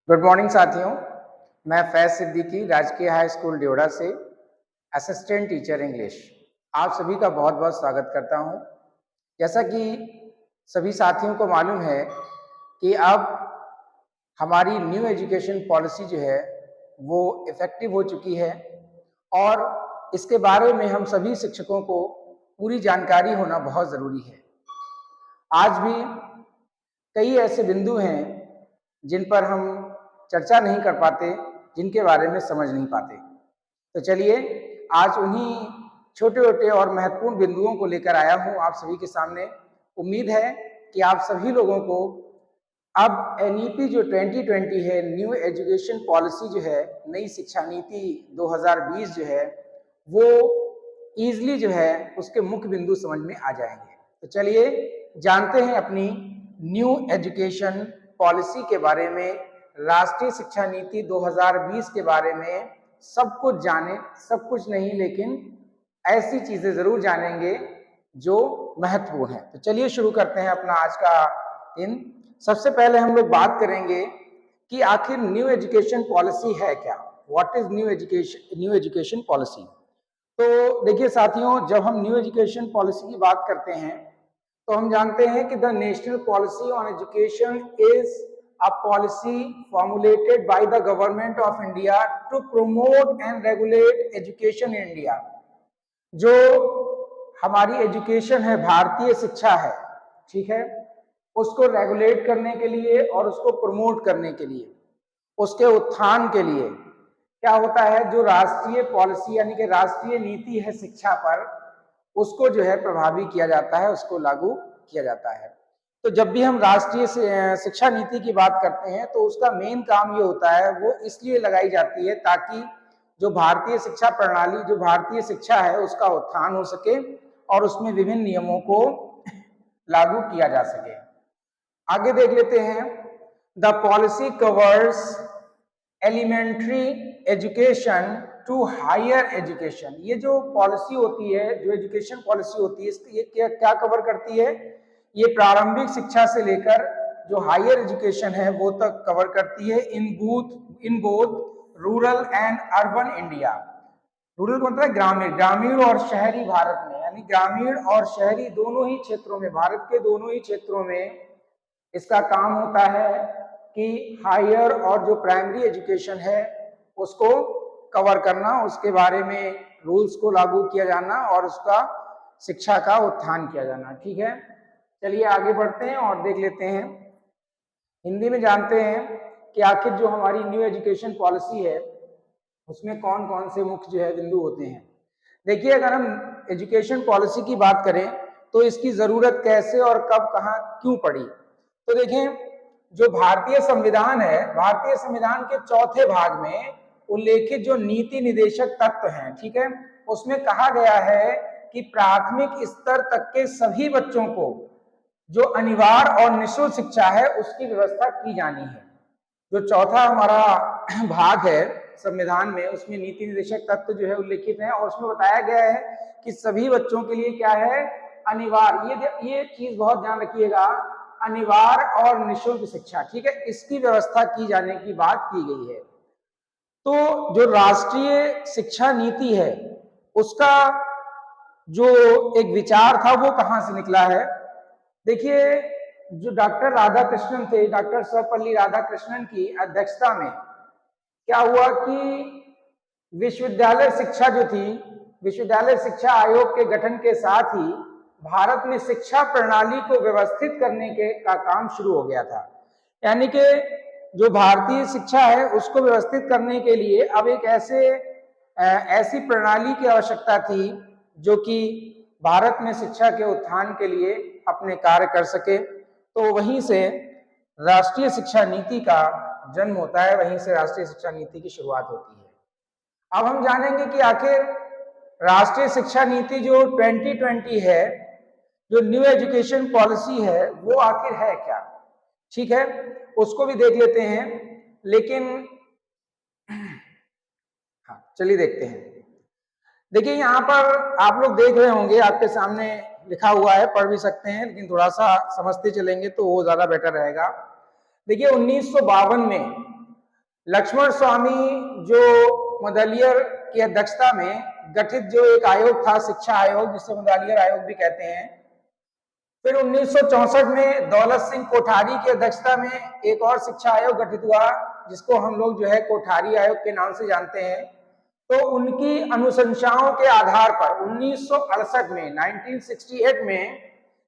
Good morning साथियों। मैं फैज सिद्दीकी राजकीय हाई स्कूल ड्योढ़ा से असिस्टेंट टीचर इंग्लिश आप सभी का बहुत बहुत स्वागत करता हूं। जैसा कि सभी साथियों को मालूम है कि अब हमारी न्यू एजुकेशन पॉलिसी जो है वो इफेक्टिव हो चुकी है और इसके बारे में हम सभी शिक्षकों को पूरी जानकारी होना बहुत ज़रूरी है। आज भी कई ऐसे बिंदु हैं जिन पर हम चर्चा नहीं कर पाते, जिनके बारे में समझ नहीं पाते। तो चलिए आज उन्हीं छोटे छोटे और महत्वपूर्ण बिंदुओं को लेकर आया हूं आप सभी के सामने। उम्मीद है कि आप सभी लोगों को अब एनईपी जो 2020 है, न्यू एजुकेशन पॉलिसी जो है, नई शिक्षा नीति 2020 जो है, वो ईजिली जो है उसके मुख्य बिंदु समझ में आ जाएंगे। तो चलिए जानते हैं अपनी न्यू एजुकेशन पॉलिसी के बारे में, राष्ट्रीय शिक्षा नीति 2020 के बारे में सब कुछ जाने, सब कुछ नहीं लेकिन ऐसी चीजें जरूर जानेंगे जो महत्वपूर्ण है। तो चलिए शुरू करते हैं अपना आज का दिन। सबसे पहले हम लोग बात करेंगे कि आखिर न्यू एजुकेशन पॉलिसी है क्या। What is new education policy. तो देखिए साथियों, जब हम न्यू एजुकेशन पॉलिसी की बात करते हैं तो हम जानते हैं कि the national policy on education is a policy formulated by the government of India to promote and regulate education in India। जो हमारी एजुकेशन है, भारतीय शिक्षा है, ठीक है, उसको रेगुलेट करने के लिए और उसको प्रमोट करने के लिए, उसके उत्थान के लिए क्या होता है, जो राष्ट्रीय पॉलिसी यानी कि राष्ट्रीय नीति है शिक्षा पर, उसको जो है प्रभावी किया जाता है, उसको लागू किया जाता है। तो जब भी हम राष्ट्रीय शिक्षा नीति की बात करते हैं तो उसका मेन काम ये होता है, वो इसलिए लगाई जाती है ताकि जो भारतीय शिक्षा प्रणाली, जो भारतीय शिक्षा है, उसका उत्थान हो सके और उसमें विभिन्न नियमों को लागू किया जा सके। आगे देख लेते हैं। The policy covers elementary education to higher education. ये जो पॉलिसी होती है, जो एजुकेशन पॉलिसी होती है, ये क्या कवर करती है, ये प्रारंभिक शिक्षा से लेकर जो हायर एजुकेशन है वो तक कवर करती है in both rural and urban India. Rural मतलब है ग्रामीण, ग्रामीण और शहरी भारत में, यानी ग्रामीण और शहरी दोनों ही क्षेत्रों में, भारत के दोनों ही क्षेत्रों में इसका काम होता है कि हायर और जो प्राइमरी एजुकेशन है उसको कवर करना, उसके बारे में रूल्स को लागू किया जाना और उसका शिक्षा का उत्थान किया जाना। ठीक है, चलिए आगे बढ़ते हैं और देख लेते हैं। हिंदी में जानते हैं कि आखिर जो हमारी न्यू एजुकेशन पॉलिसी है उसमें कौन कौन से मुख्य जो है बिंदु होते हैं। देखिए, अगर हम एजुकेशन पॉलिसी की बात करें तो इसकी जरूरत कैसे और कब, कहां, क्यों पड़ी। तो देखें, जो भारतीय संविधान है, भारतीय संविधान के चौथे भाग में उल्लेखित जो नीति निदेशक तत्व हैं, ठीक है, उसमें कहा गया है कि प्राथमिक स्तर तक के सभी बच्चों को जो अनिवार्य और निःशुल्क शिक्षा है उसकी व्यवस्था की जानी है। जो चौथा हमारा भाग है संविधान में, उसमें नीति निर्देशक तत्व जो है उल्लेखित है और उसमें बताया गया है कि सभी बच्चों के लिए क्या है, अनिवार्य, ये चीज बहुत ध्यान रखिएगा, अनिवार्य और निःशुल्क शिक्षा, ठीक है, इसकी व्यवस्था की जाने की बात की गई है। तो जो राष्ट्रीय शिक्षा नीति है उसका जो एक विचार था वो कहां से निकला है। देखिए, जो डॉक्टर राधाकृष्णन थे, डॉक्टर सर्वपल्ली राधाकृष्णन की अध्यक्षता में क्या हुआ कि विश्वविद्यालय शिक्षा जो थी, विश्वविद्यालय शिक्षा आयोग के गठन के साथ ही भारत में शिक्षा प्रणाली को व्यवस्थित करने के का काम शुरू हो गया था। यानी कि जो भारतीय शिक्षा है उसको व्यवस्थित करने के लिए अब एक ऐसी प्रणाली की आवश्यकता थी जो कि भारत में शिक्षा के उत्थान के लिए अपने कार्य कर सके। तो वहीं से राष्ट्रीय शिक्षा नीति का जन्म होता है, वहीं से राष्ट्रीय शिक्षा नीति की शुरुआत होती है। अब हम जानेंगे कि आखिर राष्ट्रीय शिक्षा नीति जो 2020 है, जो न्यू एजुकेशन पॉलिसी है, वो आखिर है क्या। ठीक है, उसको भी देख लेते हैं, लेकिन हाँ चलिए देखते हैं। देखिए, यहाँ पर आप लोग देख रहे होंगे, आपके सामने लिखा हुआ है, पढ़ भी सकते हैं, लेकिन थोड़ा सा समझते चलेंगे तो वो ज्यादा बेटर रहेगा। देखिए, 1952 में लक्ष्मण स्वामी जो मुदलियर की अध्यक्षता में गठित जो एक आयोग था, शिक्षा आयोग, जिसे मुदलियर आयोग भी कहते हैं। फिर 1964 में दौलत सिंह कोठारी की अध्यक्षता में एक और शिक्षा आयोग गठित हुआ, जिसको हम लोग जो है कोठारी आयोग के नाम से जानते हैं। तो उनकी अनुशंसाओं के आधार पर 1968 में 1968 में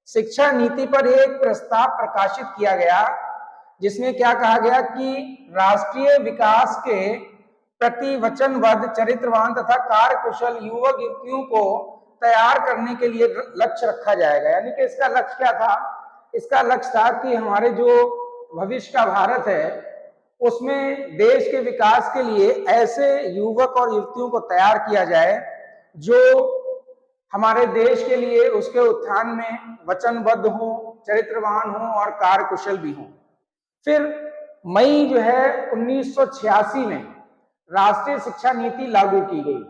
शिक्षा नीति पर एक प्रस्ताव प्रकाशित किया गया, जिसमें क्या कहा गया कि राष्ट्रीय विकास के प्रति वचनबद्ध, चरित्रवान तथा कार्यकुशल युवक युवतियों को तैयार करने के लिए लक्ष्य रखा जाएगा। यानी कि इसका लक्ष्य क्या था? इसका लक्ष्य था कि हमारे जो भविष्य का भारत है उसमें देश के विकास के लिए ऐसे युवक और युवतियों को तैयार किया जाए जो हमारे देश के लिए, उसके उत्थान में वचनबद्ध हो, चरित्रवान हो और कार्यकुशल भी हो। फिर मई जो है 1986 में राष्ट्रीय शिक्षा नीति लागू की गई,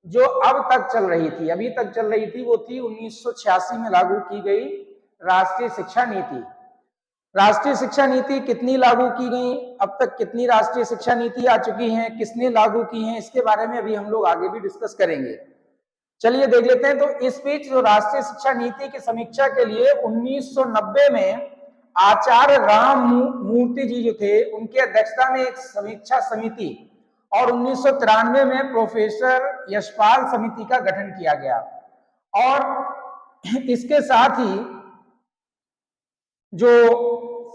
जो अब तक चल रही थी, अभी तक चल रही थी, वो थी 1986 में लागू की गई राष्ट्रीय शिक्षा नीति। राष्ट्रीय शिक्षा नीति कितनी लागू की गई, अब तक कितनी राष्ट्रीय शिक्षा नीति आ चुकी हैं, किसने लागू की हैं, इसके बारे में अभी हम लोग आगे भी डिस्कस करेंगे। चलिए देख लेते हैं। तो इस बीच जो राष्ट्रीय शिक्षा नीति की समीक्षा के लिए 1990 में आचार्य राम मूर्ति जी जो थे, उनकी अध्यक्षता में एक समीक्षा समिति, और 1993 में प्रोफेसर यशपाल समिति का गठन किया गया। और इसके साथ ही जो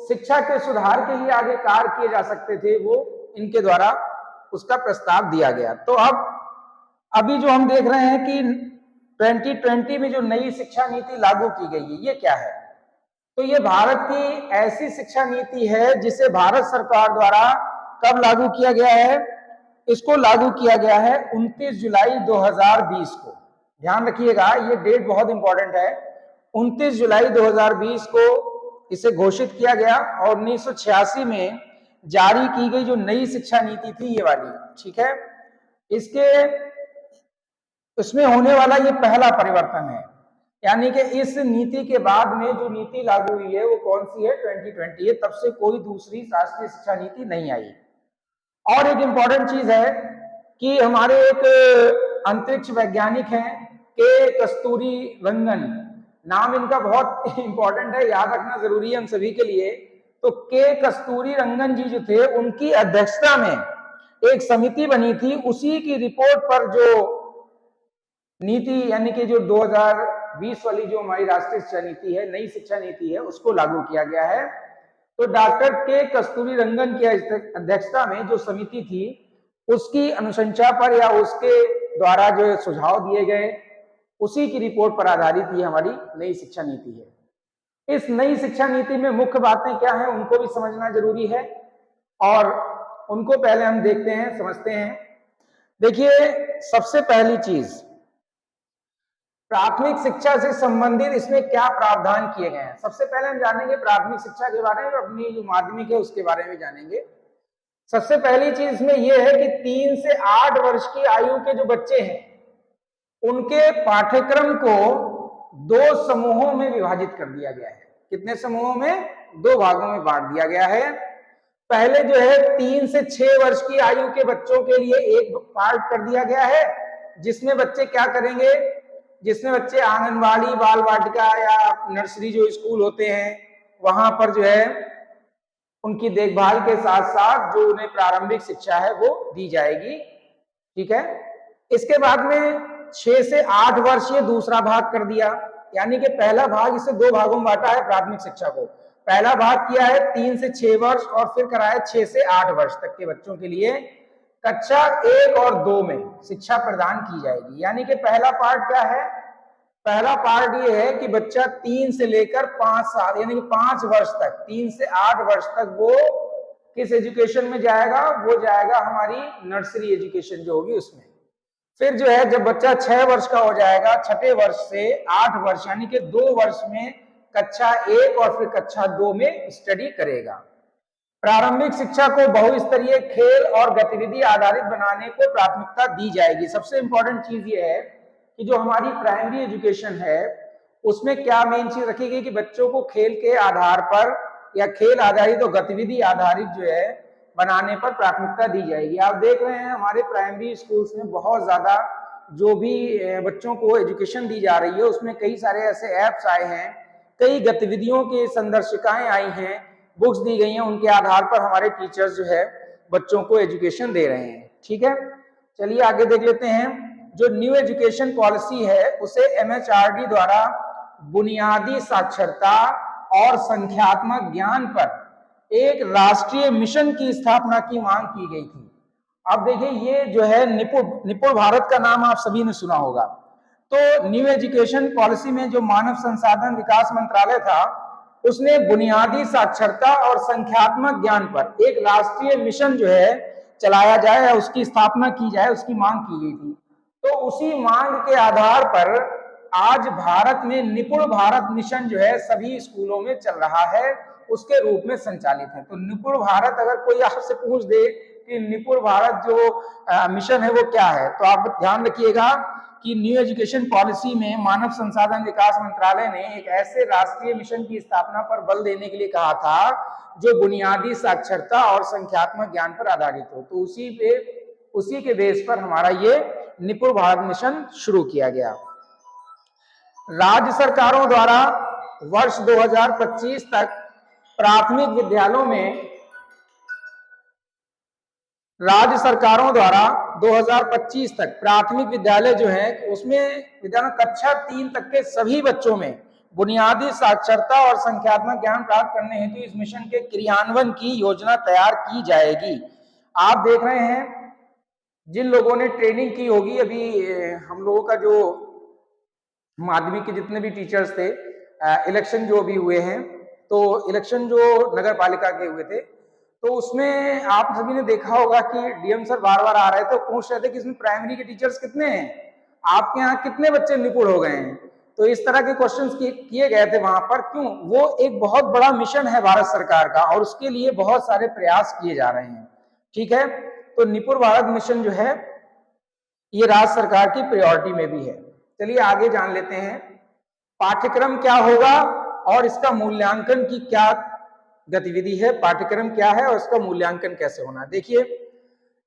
शिक्षा के सुधार के लिए आगे कार्य किए जा सकते थे, वो इनके द्वारा उसका प्रस्ताव दिया गया। तो अब अभी जो हम देख रहे हैं कि 2020 में जो नई शिक्षा नीति लागू की गई है, ये क्या है? तो ये भारत की ऐसी शिक्षा नीति है जिसे भारत सरकार द्वारा कब लागू किया गया है? इसको लागू किया गया है 29 जुलाई 2020 को। ध्यान रखिएगा, ये डेट बहुत इंपॉर्टेंट है। 29 जुलाई 2020 को इसे घोषित किया गया और 1986 में जारी की गई जो नई शिक्षा नीति थी, ये वाली, ठीक है। इसमें होने वाला ये पहला परिवर्तन है, यानी कि इस नीति के बाद में जो नीति लागू हुई है वो कौन सी है? 2020 है। तब से कोई दूसरी राष्ट्रीय शिक्षा नीति नहीं आई। और एक इंपॉर्टेंट चीज है कि हमारे एक अंतरिक्ष वैज्ञानिक हैं के कस्तूरी रंगन, नाम इनका बहुत इंपॉर्टेंट है, याद रखना जरूरी है हम सभी के लिए। तो के कस्तूरी रंगन जी जो थे, उनकी अध्यक्षता में एक समिति बनी थी। उसी की रिपोर्ट पर जो नीति, यानी कि जो 2020 वाली जो हमारी राष्ट्रीय शिक्षा नीति है, नई शिक्षा नीति है, उसको लागू किया गया है। तो डॉक्टर के कस्तूरी रंगन की अध्यक्षता में जो समिति थी, उसकी अनुशंसा पर या उसके द्वारा जो सुझाव दिए गए, उसी की रिपोर्ट पर आधारित ये हमारी नई शिक्षा नीति है। इस नई शिक्षा नीति में मुख्य बातें क्या हैं, उनको भी समझना जरूरी है, और उनको पहले हम देखते हैं, समझते हैं। देखिए, सबसे पहली चीज, प्राथमिक शिक्षा से संबंधित इसमें क्या प्रावधान किए गए हैं। सबसे पहले हम जानेंगे प्राथमिक शिक्षा के बारे में, अपनी जो माध्यमिक है उसके बारे में जानेंगे। सबसे पहली चीज इसमें यह है कि 3 से 8 वर्ष की आयु के जो बच्चे हैं, उनके पाठ्यक्रम को 2 समूहों में विभाजित कर दिया गया है। कितने समूहों में? 2 भागों में बांट दिया गया है। पहले जो है 3 से 6 वर्ष की आयु के बच्चों के लिए एक पार्ट कर दिया गया है, जिसमें बच्चे क्या करेंगे, जिसमें बच्चे आंगनबाड़ी, बाल वाटिका या नर्सरी जो स्कूल होते हैं, वहां पर जो है उनकी देखभाल के साथ साथ जो उन्हें प्रारंभिक शिक्षा है वो दी जाएगी, ठीक है। इसके बाद में 6 से 8 वर्ष ये दूसरा भाग कर दिया, यानी कि पहला भाग, इसे 2 भागों में बांटा है प्राथमिक शिक्षा को। पहला भाग किया है 3 से 6 वर्ष और फिर कराया 6 से 8 वर्ष तक के बच्चों के लिए कक्षा 1 और 2 में शिक्षा प्रदान की जाएगी। यानी कि पहला पार्ट क्या है? पहला पार्ट ये है कि बच्चा 3 से लेकर 5 साल, यानी कि 5 वर्ष तक, 3 से 8 वर्ष तक वो किस एजुकेशन में जाएगा? वो जाएगा हमारी नर्सरी एजुकेशन जो होगी उसमें। फिर जो है जब बच्चा 6 वर्ष का हो जाएगा, 6ठे वर्ष से 8 वर्ष, यानी कि 2 वर्ष में कक्षा 1 और फिर कक्षा 2 में स्टडी करेगा। प्रारंभिक शिक्षा को बहुस्तरीय खेल और गतिविधि आधारित बनाने को प्राथमिकता दी जाएगी। सबसे इंपॉर्टेंट चीज ये है कि जो हमारी प्राइमरी एजुकेशन है उसमें क्या मेन चीज रखी गई कि बच्चों को खेल के आधार पर या खेल आधारित और गतिविधि आधारित जो है बनाने पर प्राथमिकता दी जाएगी। आप देख रहे हैं हमारे प्राइमरी स्कूल्स में बहुत ज्यादा जो भी बच्चों को एजुकेशन दी जा रही है उसमें कई सारे ऐसे ऐप्स आए हैं, कई गतिविधियों के संदर्शिकाएं आई हैं, बुक्स दी गई हैं, उनके आधार पर हमारे टीचर्स जो है बच्चों को एजुकेशन दे रहे हैं। ठीक है, चलिए आगे देख लेते हैं। जो न्यू एजुकेशन पॉलिसी है उसे MHRD द्वारा बुनियादी साक्षरता और संख्यात्मक ज्ञान पर एक राष्ट्रीय मिशन की स्थापना की मांग की गई थी। अब देखिए ये जो है निपुण भारत का नाम आप सभी ने सुना होगा। तो न्यू एजुकेशन पॉलिसी में जो मानव संसाधन विकास मंत्रालय था उसने बुनियादी साक्षरता और संख्यात्मक ज्ञान पर एक राष्ट्रीय मिशन जो है चलाया जाए या उसकी स्थापना की जाए, उसकी मांग की गई थी। तो उसी मांग के आधार पर आज भारत में निपुण भारत मिशन जो है सभी स्कूलों में चल रहा है, उसके रूप में संचालित है। तो निपुण भारत, अगर कोई आपसे पूछ दे कि निपुण भारत जो मिशन है वो क्या है, तो आप ध्यान रखिएगा कि न्यू एजुकेशन पॉलिसी में मानव संसाधन विकास मंत्रालय ने एक ऐसे राष्ट्रीय मिशन की स्थापना पर बल देने के लिए कहा था जो बुनियादी साक्षरता और संख्यात्मक ज्ञान पर आधारित हो। तो उसी के बेस पर हमारा ये निपुण भारत मिशन शुरू किया गया। राज्य सरकारों द्वारा वर्ष 2025 तक प्राथमिक विद्यालयों में 2025 तक प्राथमिक विद्यालय जो है उसमें विद्यालय कक्षा 3 तक के सभी बच्चों में बुनियादी साक्षरता और संख्यात्मक ज्ञान प्राप्त करने हेतु इस मिशन के क्रियान्वयन की योजना तैयार की जाएगी। आप देख रहे हैं जिन लोगों ने ट्रेनिंग की होगी, अभी हम लोगों का जो माध्यमिक के जितने भी टीचर्स थे, इलेक्शन जो भी हुए हैं, तो इलेक्शन जो नगर पालिका के हुए थे तो उसमें आप सभी ने देखा होगा कि डीएम सर बार बार आ रहे थे, पूछ रहे थे कि इसमें प्राइमरी के टीचर्स कितने हैं, आपके यहाँ कितने बच्चे निपुण हो गए हैं। तो इस तरह के क्वेश्चंस किए गए थे वहां पर। क्यों? वो एक बहुत बड़ा मिशन है भारत सरकार का और उसके लिए बहुत सारे प्रयास किए जा रहे हैं। ठीक है, तो निपुण भारत मिशन जो है ये राज्य सरकार की प्रायोरिटी में भी है। चलिए आगे जान लेते हैं पाठ्यक्रम क्या होगा और इसका मूल्यांकन की क्या गतिविधि है। पाठ्यक्रम क्या है और इसका मूल्यांकन कैसे होना है। देखिए,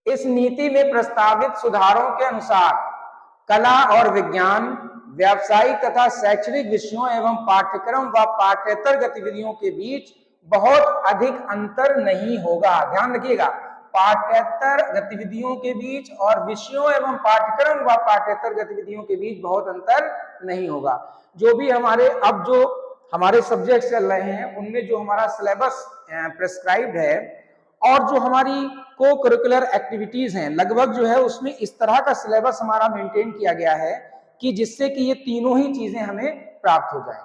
इस नीति में प्रस्तावित सुधारों के अनुसार कला और विज्ञान, व्यावसायिक तथा शैक्षणिक विषयों एवं पाठ्यक्रम व पाठ्येतर गतिविधियों के बीच बहुत अधिक अंतर नहीं होगा। ध्यान रखिएगा, पाठ्येतर गतिविधियों के बीच और विषयों एवं पाठ्यक्रम व पाठ्येतर गतिविधियों के बीच बहुत अंतर नहीं होगा। जो भी हमारे सब्जेक्ट चल रहे हैं उनमें जो हमारा सिलेबस प्रेस्क्राइब्ड है और जो हमारी को करिकुलर एक्टिविटीज हैं, लगभग जो है उसमें इस तरह का सिलेबस हमारा मेंटेन किया गया है कि जिससे कि ये तीनों ही चीजें हमें प्राप्त हो जाए।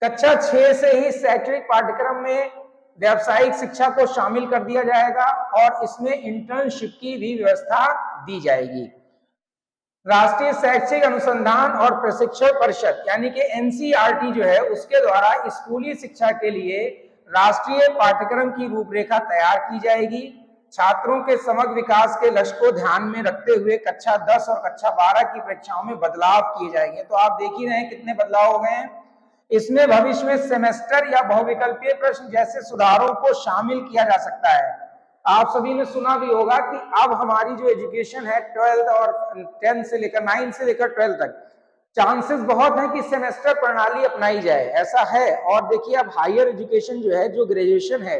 कक्षा 6 से ही शैक्षणिक पाठ्यक्रम में व्यावसायिक शिक्षा को शामिल कर दिया जाएगा और इसमें इंटर्नशिप की भी व्यवस्था दी जाएगी। राष्ट्रीय शैक्षिक अनुसंधान और प्रशिक्षण परिषद यानी कि NCERT जो है उसके द्वारा स्कूली शिक्षा के लिए राष्ट्रीय पाठ्यक्रम की रूपरेखा तैयार की जाएगी। छात्रों के समग्र विकास के लक्ष्य को ध्यान में रखते हुए कक्षा 10 और कक्षा 12 की परीक्षाओं में बदलाव किए जाएंगे। तो आप देख ही रहे हैं कितने बदलाव हो गए हैं। इसमें भविष्य में सेमेस्टर या बहुविकल्पीय प्रश्न जैसे सुधारों को शामिल किया जा सकता है। आप सभी ने सुना भी होगा कि अब हमारी जो एजुकेशन है 12th और 10 से लेकर 9 से लेकर 12 तक चांसेस बहुत हैं कि सेमेस्टर प्रणाली अपनाई जाए, ऐसा है। और देखिए अब हायर एजुकेशन जो है, जो ग्रेजुएशन है,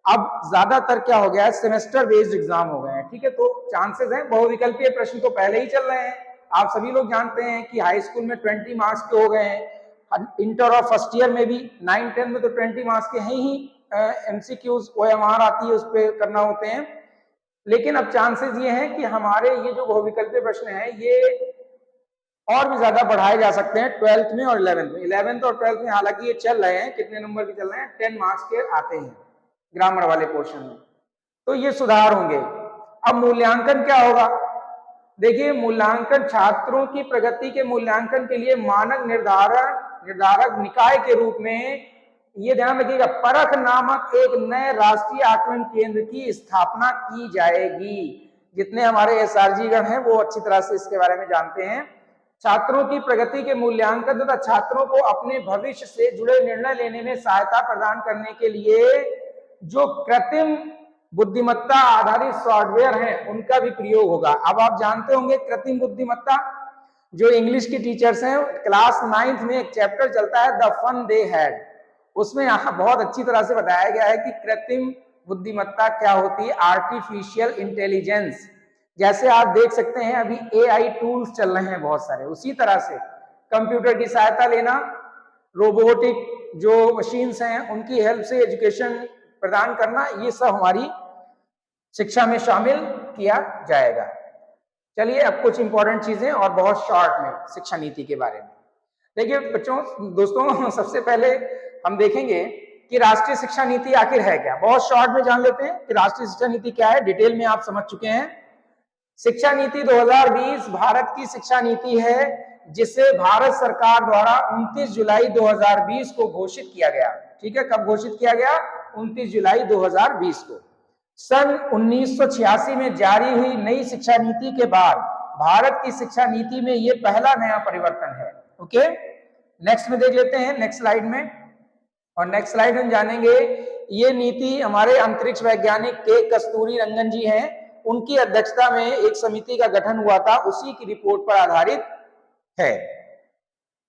अब ज्यादातर क्या हो गया है, सेमेस्टर बेस्ड एग्जाम हो गए हैं। ठीक है, तो चांसेस हैं। बहुविकल्पीय प्रश्न तो पहले ही चल रहे हैं। आप सभी लोग जानते हैं कि हाई स्कूल में 20 मार्क्स के हो गए हैं, इंटर और फर्स्ट ईयर में भी 9-10 में तो 20 मार्क्स के हैं ही। MCQs OMR आती है, उस पर करना होते हैं। लेकिन अब चांसेस ये हैं कि हमारे ये जो बहुविकल्पीय प्रश्न है ये और भी ज्यादा बढ़ाए जा सकते हैं 12th में और 11th में। 11th और 12th में हालांकि ये चल रहे हैं, कितने नंबर के चल रहे हैं, 10 मार्क्स के आते हैं ग्रामर वाले पोर्शन में। तो ये सुधार होंगे। अब मूल्यांकन क्या होगा? देखिए, मूल्यांकन छात्रों की प्रगति के मूल्यांकन के लिए मानक निर्धारक निकाय के रूप में, ये ध्यान रखिएगा, परख नामक एक नए राष्ट्रीय आकलन केंद्र की स्थापना की जाएगी। जितने हमारे SRG गण हैं वो अच्छी तरह से इसके बारे में जानते हैं। छात्रों की प्रगति के मूल्यांकन तथा छात्रों को अपने भविष्य से जुड़े निर्णय लेने में सहायता प्रदान करने के लिए जो कृत्रिम बुद्धिमत्ता आधारित सॉफ्टवेयर हैं उनका भी प्रयोग होगा। अब आप जानते होंगे कृत्रिम बुद्धिमत्ता, जो इंग्लिश की टीचर्स हैं, क्लास 9th में एक चैप्टर चलता है द फन दे हैड, उसमें यहाँ बहुत अच्छी तरह से बताया गया है कि कृत्रिम बुद्धिमत्ता क्या होती है, आर्टिफिशियल इंटेलिजेंस। जैसे आप देख सकते हैं अभी एआई टूल्स चल रहे हैं बहुत सारे, उसी तरह से कंप्यूटर की सहायता लेना, रोबोटिक जो मशीन्स हैं उनकी हेल्प से एजुकेशन प्रदान करना, ये सब हमारी शिक्षा में शामिल किया जाएगा। चलिए अब कुछ इंपॉर्टेंट चीजें और बहुत शॉर्ट में शिक्षा नीति के बारे में देखिए बच्चों, दोस्तों, सबसे पहले हम देखेंगे कि राष्ट्रीय शिक्षा नीति आखिर है क्या। बहुत शॉर्ट में जान लेते हैं कि राष्ट्रीय शिक्षा नीति क्या है, डिटेल में आप समझ चुके हैं। शिक्षा नीति 2020 भारत की शिक्षा नीति है जिसे भारत सरकार द्वारा 29 जुलाई 2020 को घोषित किया गया। ठीक है, कब घोषित किया गया? 29 जुलाई 2020 को। सन 1986 में जारी हुई नई शिक्षा नीति के बाद भारत की शिक्षा नीति में यह पहला नया परिवर्तन है। ओके, नेक्स्ट में देख लेते हैं, नेक्स्ट स्लाइड में। और नेक्स्ट स्लाइड में जानेंगे, ये नीति हमारे अंतरिक्ष वैज्ञानिक के कस्तूरी रंगन जी हैं, उनकी अध्यक्षता में एक समिति का गठन हुआ था, उसी की रिपोर्ट पर आधारित है।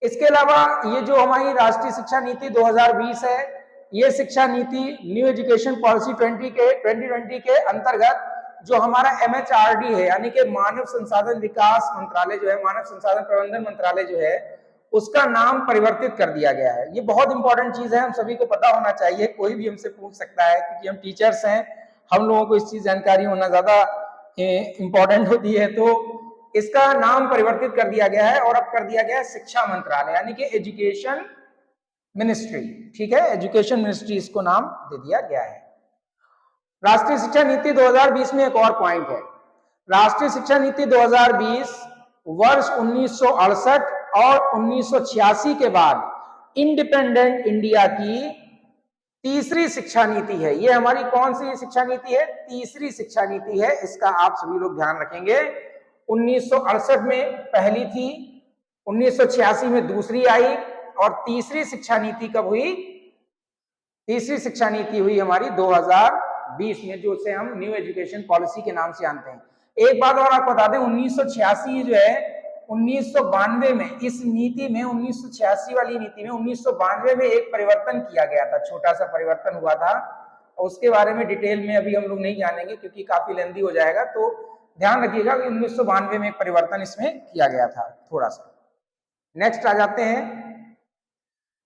इसके अलावा ये जो हमारी राष्ट्रीय शिक्षा नीति 2020 है, ये शिक्षा नीति न्यू एजुकेशन पॉलिसी 2020 के अंतर्गत जो हमारा MHRD है, यानी कि मानव संसाधन विकास मंत्रालय जो है, मानव संसाधन प्रबंधन मंत्रालय जो है, उसका नाम परिवर्तित कर दिया गया है। ये बहुत इंपॉर्टेंट चीज है, हम सभी को पता होना चाहिए, कोई भी हमसे पूछ सकता है, क्योंकि हम टीचर्स हैं, हम लोगों को इस चीज जानकारी होना ज्यादा इंपॉर्टेंट होती है। तो इसका नाम परिवर्तित कर दिया गया है और अब कर दिया गया है शिक्षा मंत्रालय, यानी कि एजुकेशन मिनिस्ट्री। ठीक है, एजुकेशन मिनिस्ट्री इसको नाम दे दिया गया है। राष्ट्रीय शिक्षा नीति 2020 में एक और पॉइंट है, राष्ट्रीय शिक्षा नीति 2020 वर्ष 1968 और 1986 के बाद इंडिपेंडेंट इंडिया की तीसरी शिक्षा नीति है। ये हमारी कौन सी शिक्षा नीति है? तीसरी शिक्षा नीति है, इसका आप सभी लोग ध्यान रखेंगे। 1968 में पहली थी, 1986 में दूसरी आई, और तीसरी शिक्षा नीति कब हुई? तीसरी शिक्षा नीति हुई हमारी 2020 में, जो उसे हम न्यू एजुकेशन पॉलिसी के नाम से जानते हैं। एक बात और आपको बता दें, 1986 जो है 1992 में, इस नीति में 1986 वाली नीति में 1992 में एक परिवर्तन किया गया था, छोटा सा परिवर्तन हुआ था, और उसके बारे में डिटेल में अभी हम लोग नहीं जानेंगे क्योंकि काफी लेंदी हो जाएगा। तो ध्यान रखिएगा कि 1992 में एक परिवर्तन इसमें किया गया था थोड़ा सा। नेक्स्ट आ जाते हैं,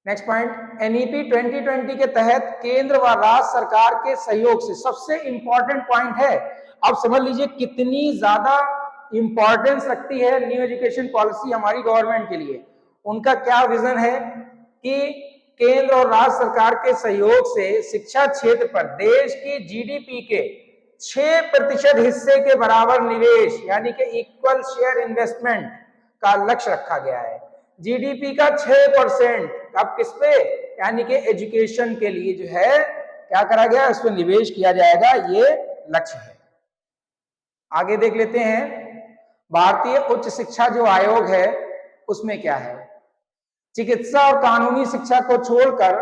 नेक्स्ट पॉइंट, NEP 2020 के तहत केंद्र व राज्य सरकार के सहयोग से, सबसे इंपॉर्टेंट पॉइंट है, अब समझ लीजिए कितनी ज्यादा इंपॉर्टेंस रखती है न्यू एजुकेशन पॉलिसी हमारी गवर्नमेंट के लिए। उनका क्या विजन है कि केंद्र और राज्य सरकार के सहयोग से शिक्षा क्षेत्र पर देश की GDP के 6% हिस्से के बराबर निवेश, यानी कि इक्वल शेयर इन्वेस्टमेंट का लक्ष्य रखा गया है। GDP का 6%, अब किस पे? यानी कि एजुकेशन के लिए जो है क्या करा गया, उस पर निवेश किया जाएगा, ये लक्ष्य है। आगे देख लेते हैं, भारतीय उच्च शिक्षा जो आयोग है उसमें क्या है, चिकित्सा और कानूनी शिक्षा को छोड़कर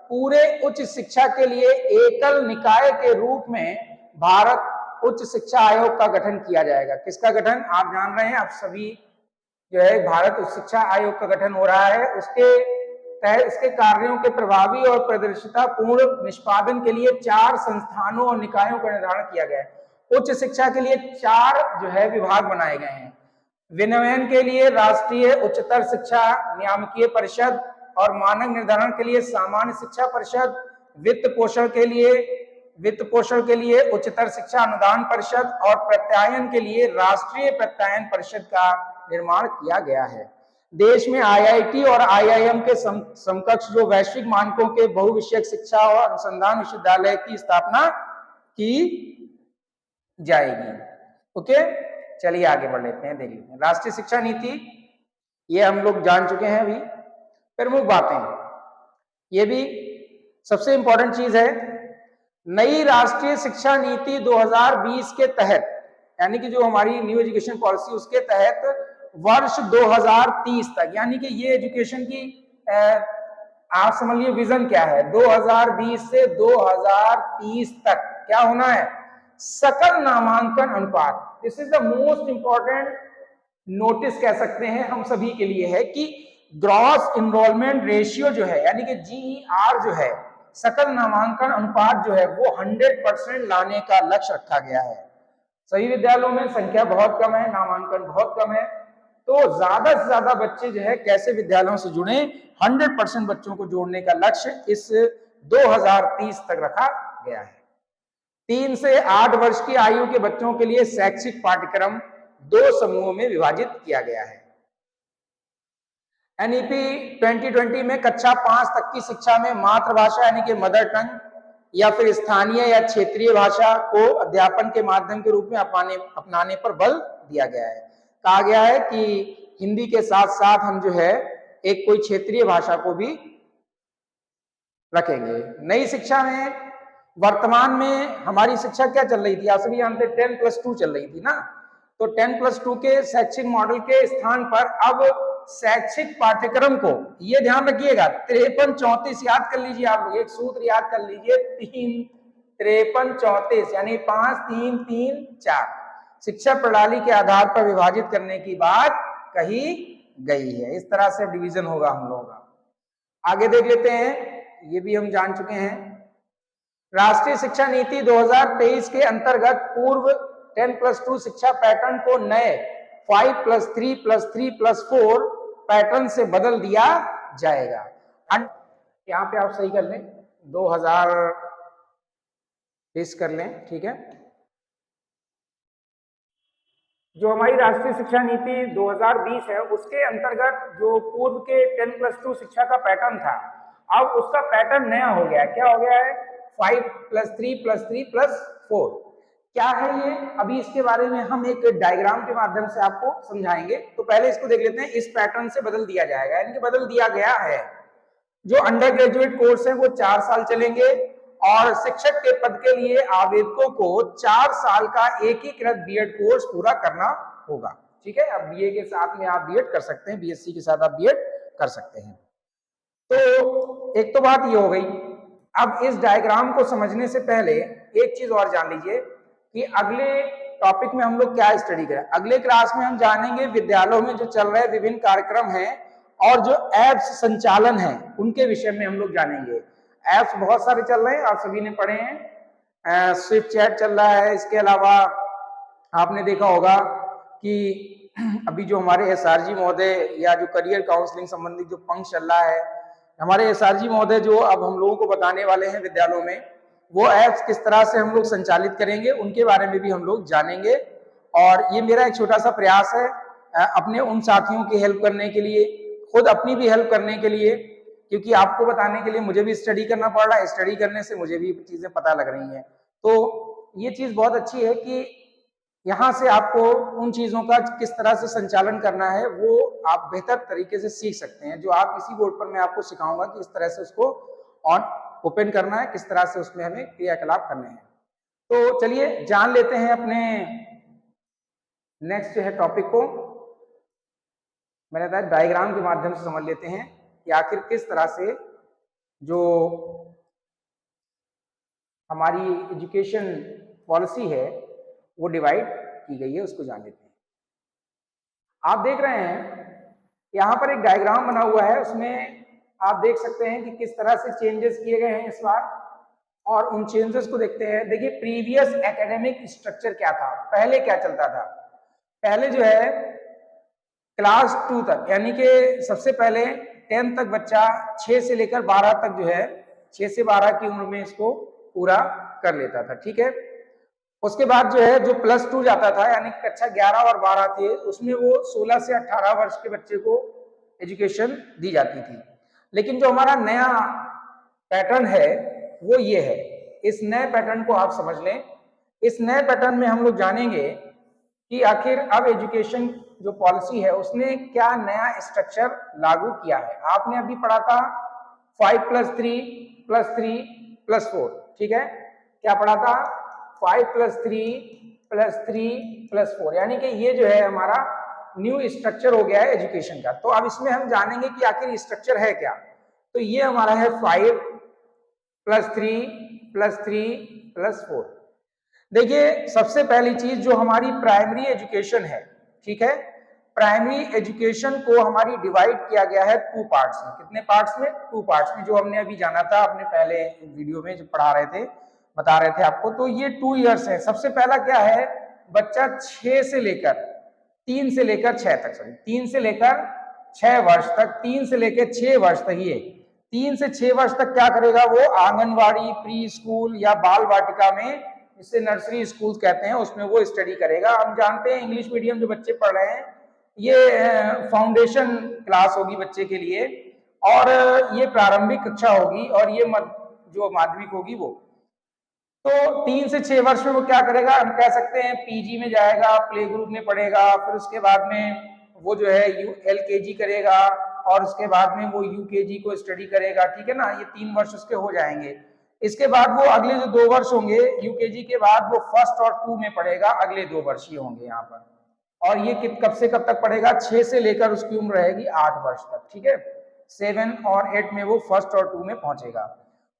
पूरे उच्च शिक्षा के लिए एकल निकाय के रूप में भारत उच्च शिक्षा आयोग का गठन किया जाएगा। किसका गठन? आप जान रहे हैं, आप सभी जो है भारत उच्च शिक्षा आयोग का गठन हो रहा है। उसके तहत इसके कार्यों के प्रभावी और पारदर्शिता पूर्ण निष्पादन के लिए 4 संस्थानों और निकायों का निर्धारण किया गया है। उच्च शिक्षा के लिए 4 जो है विभाग बनाए गए हैं। विनियमन के लिए राष्ट्रीय उच्चतर शिक्षा नियामकीय परिषद और मानक निर्धारण के लिए सामान्य शिक्षा परिषद, वित्त पोषण के लिए उच्चतर शिक्षा अनुदान परिषद और प्रत्यायन के लिए राष्ट्रीय प्रत्यायन परिषद का निर्माण किया गया है। देश में IIT और IIM के समकक्ष जो वैश्विक मानकों के बहुविषयक शिक्षा और अनुसंधान विश्वविद्यालय की स्थापना की जाएगी। ओके, चलिए आगे बढ़ लेते हैं, देख लेते हैं राष्ट्रीय शिक्षा नीति, ये हम लोग जान चुके हैं। अभी प्रमुख बातें, ये भी सबसे इंपॉर्टेंट चीज है, नई राष्ट्रीय शिक्षा नीति 2020 के तहत, यानी कि जो हमारी न्यू एजुकेशन पॉलिसी उसके तहत वर्ष 2030 तक, यानी कि ये एजुकेशन की आप समझ लीजिए विजन क्या है, 2020 से 2030 तक क्या होना है, सकल नामांकन अनुपात, this is the most important notice कह सकते हैं हम सभी के लिए है कि ग्रॉस इनरोलमेंट रेशियो जो है यानी कि GER जो है, सकल नामांकन अनुपात जो है वो 100% लाने का लक्ष्य रखा गया है। सभी विद्यालयों में संख्या बहुत कम है, नामांकन बहुत कम है, तो ज्यादा से ज्यादा बच्चे जो है कैसे विद्यालयों से जुड़े, 100% बच्चों को जोड़ने का लक्ष्य इस 2030 तक रखा गया है। 3 से 8 वर्ष की आयु के बच्चों के लिए शैक्षिक पाठ्यक्रम 2 समूहों में विभाजित किया गया है। NEP 2020 में कक्षा 5 तक की शिक्षा में मातृभाषा यानी कि मदर टंग या फिर स्थानीय या क्षेत्रीय भाषा को अध्यापन के माध्यम के रूप में अपनाने पर बल दिया गया है। कहा गया है कि हिंदी के साथ साथ हम जो है एक कोई क्षेत्रीय भाषा को भी रखेंगे। नई शिक्षा में वर्तमान में हमारी शिक्षा क्या चल रही थी, आप सभी जानते हैं 10+2 चल रही थी ना, तो 10+2 के शैक्षिक मॉडल के स्थान पर अब शैक्षिक पाठ्यक्रम को, ये ध्यान रखिएगा, 53-34 याद कर लीजिए, आप लोग एक सूत्र याद कर लीजिए, 53-34 यानी 5-3-3-4 शिक्षा प्रणाली के आधार पर विभाजित करने की बात कही गई है। इस तरह से डिवीजन होगा हम लोगों का। आगे देख लेते हैं, ये भी हम जान चुके हैं। राष्ट्रीय शिक्षा नीति 2023 के अंतर्गत पूर्व 10+2 शिक्षा पैटर्न को नए 5+3+3+4 पैटर्न से बदल दिया जाएगा। यहां पे आप सही कर लें, 2020 कर लें, ठीक है। जो हमारी राष्ट्रीय शिक्षा नीति 2020 है उसके अंतर्गत जो पूर्व के 10+2 शिक्षा का पैटर्न था, अब उसका पैटर्न नया हो गया है। क्या हो गया है? 5+3+3+4। क्या है ये? अभी इसके बारे में हम एक डायग्राम के माध्यम से आपको समझाएंगे। तो पहले इसको देख लेते हैं। इस पैटर्न से बदल दिया जाएगा, यानी कि बदल दिया गया है। जो अंडर ग्रेजुएट कोर्स है वो 4 साल चलेंगे और शिक्षक के पद के लिए आवेदकों को 4 साल का एकीकृत बीएड कोर्स पूरा करना होगा। ठीक है, अब बीए के साथ में आप बीएड कर सकते हैं, बीएससी के साथ आप बीएड कर सकते हैं। तो एक तो बात ये हो गई। अब इस डायग्राम को समझने से पहले एक चीज और जान लीजिए कि अगले टॉपिक में हम लोग क्या स्टडी करें। अगले क्लास में हम जानेंगे विद्यालयों में जो चल रहे विभिन्न कार्यक्रम हैं और जो एप्स संचालन है उनके विषय में हम लोग जानेंगे। एप्स बहुत सारे चल रहे हैं, आप सभी ने पढ़े हैं। स्विफ्ट चैट चल रहा है, इसके अलावा आपने देखा होगा कि अभी जो हमारे एसआरजी महोदय या जो करियर काउंसलिंग संबंधित जो पंख चल रहा है, हमारे एसआरजी महोदय जो अब हम लोगों को बताने वाले हैं विद्यालयों में, वो एप्स किस तरह से हम लोग संचालित करेंगे उनके बारे में भी हम लोग जानेंगे। और ये मेरा एक छोटा सा प्रयास है अपने उन साथियों की हेल्प करने के लिए, खुद अपनी भी हेल्प करने के लिए, क्योंकि आपको बताने के लिए मुझे भी स्टडी करना पड़ रहा है, स्टडी करने से मुझे भी चीजें पता लग रही हैं। तो ये चीज बहुत अच्छी है कि यहाँ से आपको उन चीजों का किस तरह से संचालन करना है वो आप बेहतर तरीके से सीख सकते हैं। जो आप इसी बोर्ड पर मैं आपको सिखाऊंगा कि इस तरह से उसको ऑन ओपन करना है, किस तरह से उसमें हमें क्रियाकलाप करने हैं। तो चलिए जान लेते हैं अपने नेक्स्ट जो है टॉपिक को। मैंने बताया डायग्राम के माध्यम से समझ लेते हैं कि आखिर किस तरह से जो हमारी एजुकेशन पॉलिसी है वो डिवाइड की गई है, उसको जान लेते हैं। आप देख रहे हैं यहाँ पर एक डायग्राम बना हुआ है, उसमें आप देख सकते हैं कि किस तरह से चेंजेस किए गए हैं इस बार, और उन चेंजेस को देखते हैं। देखिए प्रीवियस एकेडमिक स्ट्रक्चर क्या था, पहले क्या चलता था। पहले जो है क्लास 2 तक, यानी कि सबसे पहले 10 तक बच्चा 6 से लेकर 12 तक जो है 6 से 12 की उम्र में इसको पूरा कर लेता था। ठीक है, उसके बाद जो है जो +2 जाता था, यानी कि कक्षा 11 और 12 थे, उसमें वो 16 से 18 वर्ष के बच्चे को एजुकेशन दी जाती थी। लेकिन जो हमारा नया पैटर्न है वो ये है। इस नए पैटर्न को आप समझ लें। इस नए पैटर्न में हम लोग जानेंगे कि आखिर अब एजुकेशन जो पॉलिसी है उसने क्या नया स्ट्रक्चर लागू किया है। आपने अभी पढ़ा था 5+3+3+4, ठीक है, क्या पढ़ा था? 5+3+3+4, यानी कि ये जो है हमारा न्यू स्ट्रक्चर हो गया है एजुकेशन का। तो अब इसमें हम जानेंगे कि आखिर स्ट्रक्चर है क्या। तो ये हमारा है 5+3+3+4। देखिए, सबसे पहली चीज जो हमारी प्राइमरी एजुकेशन है, ठीक है, प्राइमरी एजुकेशन को हमारी डिवाइड किया गया है 2 पार्ट्स में। कितने पार्ट्स में? 2 पार्ट्स में, जो हमने अभी जाना था अपने पहले वीडियो में जो पढ़ा रहे थे, बता रहे थे आपको। तो ये 2 इयर्स है। सबसे पहला क्या है, बच्चा 3 से लेकर 6 तक, सॉरी 3 से लेकर 6 वर्ष तक, 3 से लेकर 6 वर्ष तक, ये 3 से 6 वर्ष तक क्या करेगा, वो आंगनवाड़ी, प्री स्कूल या बाल वाटिका में, जिसे नर्सरी स्कूल कहते हैं, उसमें वो स्टडी करेगा। हम जानते हैं इंग्लिश मीडियम जो बच्चे पढ़ रहे हैं, ये फाउंडेशन क्लास होगी बच्चे के लिए, और ये प्रारंभिक कक्षा होगी, और ये जो माध्यमिक होगी वो। तो 3 से 6 वर्ष में वो क्या करेगा, हम कह सकते हैं पीजी में जाएगा, प्ले ग्रुप में पढ़ेगा, फिर उसके बाद में वो जो है LKG करेगा, और उसके बाद में वो UKG को स्टडी करेगा, ठीक है ना। ये 3 वर्ष उसके हो जाएंगे। इसके बाद वो अगले जो 2 वर्ष होंगे, UKG के बाद वो 1 और 2 में पढ़ेगा, अगले 2 वर्ष ही होंगे यहाँ पर। और ये कब से कब तक पढ़ेगा, 6 से लेकर उसकी उम्र रहेगी 8 वर्ष तक, ठीक है। 7 और 8 में वो 1 और 2 में पहुंचेगा।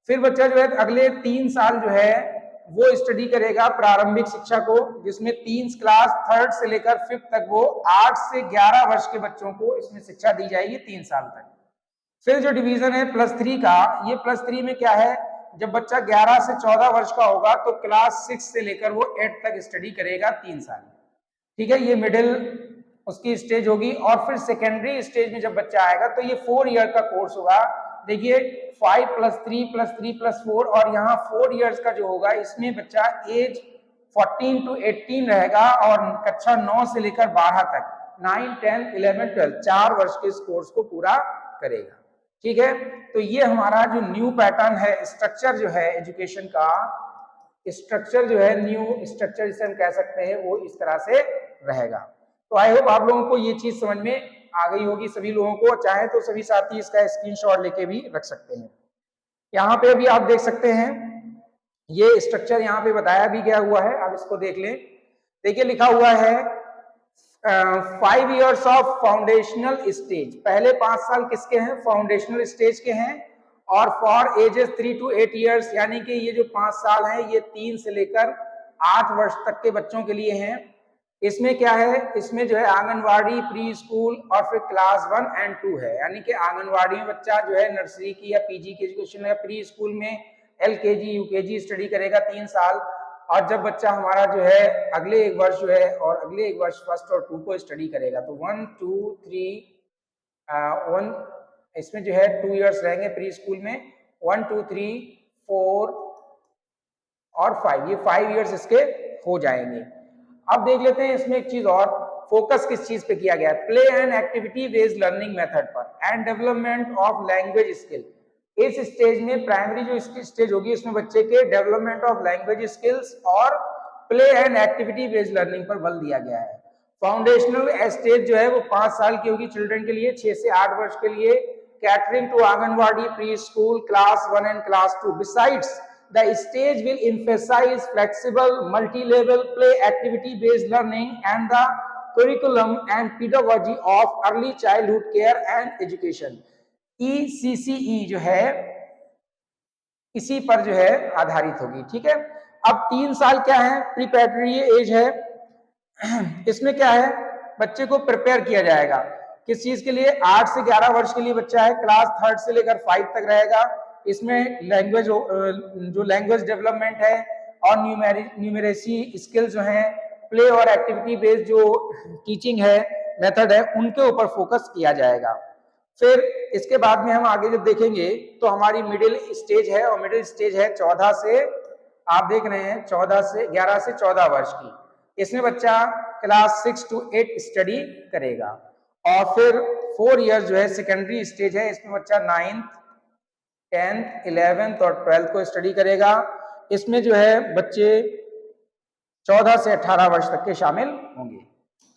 फिर बच्चा जो है अगले 3 साल जो है वो स्टडी करेगा प्रारंभिक शिक्षा को, जिसमें 3 क्लास 3rd से लेकर 5th तक वो 8 से 11 वर्ष के बच्चों को इसमें शिक्षा दी जाएगी 3 साल तक। फिर जो डिवीजन है +3 का, ये +3 में क्या है, जब बच्चा 11 से 14 वर्ष का होगा तो क्लास 6 से लेकर वो 8 तक स्टडी करेगा 3 साल, ठीक है। ये मिडिल उसकी स्टेज होगी। और फिर सेकेंडरी स्टेज में जब बच्चा आएगा तो ये 4 ईयर का कोर्स होगा। देखिए 5 + 3 + 3 + 4, और यहाँ 4 इयर्स का जो होगा, इसमें बच्चा एज 14 to 18 रहेगा, और कक्षा 9 से लेकर 12 तक, 9, 10, 11, 12, 4 वर्ष के इस कोर्स को पूरा करेगा, ठीक है। तो ये हमारा जो न्यू पैटर्न है, स्ट्रक्चर जो है एजुकेशन का, स्ट्रक्चर जो है, न्यू स्ट्रक्चर जिसे हम कह सकते हैं, वो इस तरह से रहेगा। तो आई होप आप लोगों को ये चीज समझ में आ गई होगी। सभी लोगों को, चाहे तो सभी साथी इसका स्क्रीनशॉट लेके भी रख सकते हैं। यहाँ पे भी आप देख सकते हैं, ये स्ट्रक्चर यहाँ पे बताया भी गया हुआ है, आप इसको देख लें। देखिए लिखा हुआ है 5 इयर्स ऑफ फाउंडेशनल स्टेज। पहले 5 साल किसके हैं, फाउंडेशनल स्टेज के हैं। और फॉर एजेस 3 to 8 इयर्स, यानी कि ये जो 5 साल हैं, ये 3 से लेकर 8 वर्ष तक के बच्चों के लिए हैं। इसमें क्या है, इसमें जो है आंगनवाड़ी, प्री स्कूल और फिर क्लास 1 और 2 है। यानी कि आंगनवाड़ी में बच्चा जो है नर्सरी की या पीजी की एजुकेशन, या प्री स्कूल में LKG UKG स्टडी करेगा 3 साल। और जब बच्चा हमारा जो है अगले 1 वर्ष जो है, और अगले 1 वर्ष 1 और 2 को स्टडी करेगा, तो 1, 2, 3 1 इसमें जो है 2 इयर्स रहेंगे प्री स्कूल में, 1, 2, 3, 4 और 5, ये 5 इयर्स इसके हो जाएंगे। अब देख लेते हैं इसमें एक चीज और, फोकस किस चीज पे किया गया है, play and activity based learning method पर, and development of language skill. इस स्टेज में, प्राइमरी जो स्टेज होगी, इसमें बच्चे के डेवलपमेंट ऑफ लैंग्वेज स्किल्स और play and activity based learning पर बल दिया गया है। फाउंडेशनल स्टेज जो है वो 5 साल की होगी चिल्ड्रन के लिए, 6 से 8 वर्ष के लिए, catering to anganwadi, pre school, class 1 and class 2. Besides, the stage will emphasize flexible, multi-level play activity-based learning and the curriculum and pedagogy of early childhood care and education. ECCE जो है इसी पर जो है आधारित होगी, ठीक है। अब 3 साल क्या है, प्रीपैरेटरी एज है। इसमें क्या है, बच्चे को प्रिपेयर किया जाएगा किस चीज के लिए, 8 से 11 वर्ष के लिए बच्चा है, क्लास 3rd से लेकर 5 तक रहेगा। इसमें लैंग्वेज जो लैंग्वेज डेवलपमेंट है और न्यूमेरेसी स्किल जो है, प्ले और एक्टिविटी बेस्ड जो टीचिंग है, मेथड है, उनके ऊपर फोकस किया जाएगा। फिर इसके बाद में हम आगे जब देखेंगे तो हमारी मिडिल स्टेज है, और मिडिल स्टेज है 14 से, आप देख रहे हैं 11 से 14 वर्ष की। इसमें बच्चा क्लास 6 to 8 स्टडी करेगा। और फिर 4 इयर्स जो है सेकेंडरी स्टेज है, इसमें बच्चा 9th, 10th, 11th और 12th को स्टडी करेगा। इसमें जो है बच्चे 14 से 18 वर्ष तक के शामिल होंगे।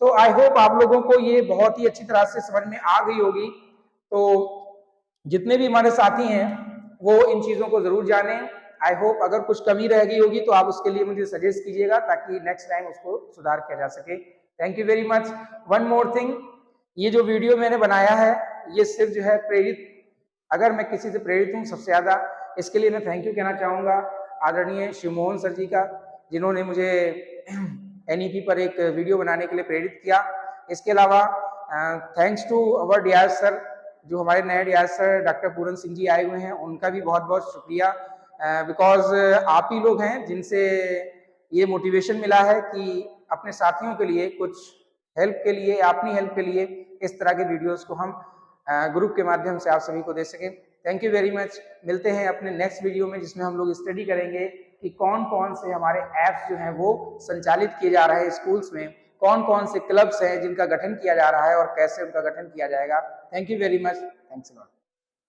तो आई होप आप लोगों को ये बहुत ही अच्छी तरह से समझ में आ गई होगी। तो जितने भी हमारे साथी हैं वो इन चीजों को जरूर जानें। आई होप अगर कुछ कमी रह गई होगी तो आप उसके लिए मुझे सजेस्ट कीजिएगा, ताकि नेक्स्ट टाइम उसको सुधार किया जा सके। Thank you very much. One more thing, ये जो वीडियो मैंने बनाया है, ये सिर्फ जो है प्रेरित, अगर मैं किसी से प्रेरित हूँ सबसे ज्यादा, इसके लिए मैं थैंक यू कहना चाहूंगा आदरणीय शिव मोहन सर जी का, जिन्होंने मुझे NEP पर एक वीडियो बनाने के लिए प्रेरित किया। इसके अलावा thanks to our dear sir, जो हमारे नए dear sir doctor Puran Singh ji आए हुए हैं, उनका भी बहुत बहुत शुक्रिया, बिकॉज आप ही लोग हैं जिनसे ये मोटिवेशन मिला है कि अपने साथियों के लिए कुछ हेल्प के लिए, अपनी हेल्प के लिए इस तरह के वीडियोस को हम ग्रुप के माध्यम से आप सभी को दे सकें। Thank you very much. मिलते हैं अपने नेक्स्ट वीडियो में, जिसमें हम लोग स्टडी करेंगे कि कौन कौन से हमारे ऐप्स जो हैं वो संचालित किए जा रहे हैं स्कूल्स में, कौन कौन से क्लब्स हैं जिनका गठन किया जा रहा है और कैसे उनका गठन किया जाएगा। Thank you very much. Thanks a lot.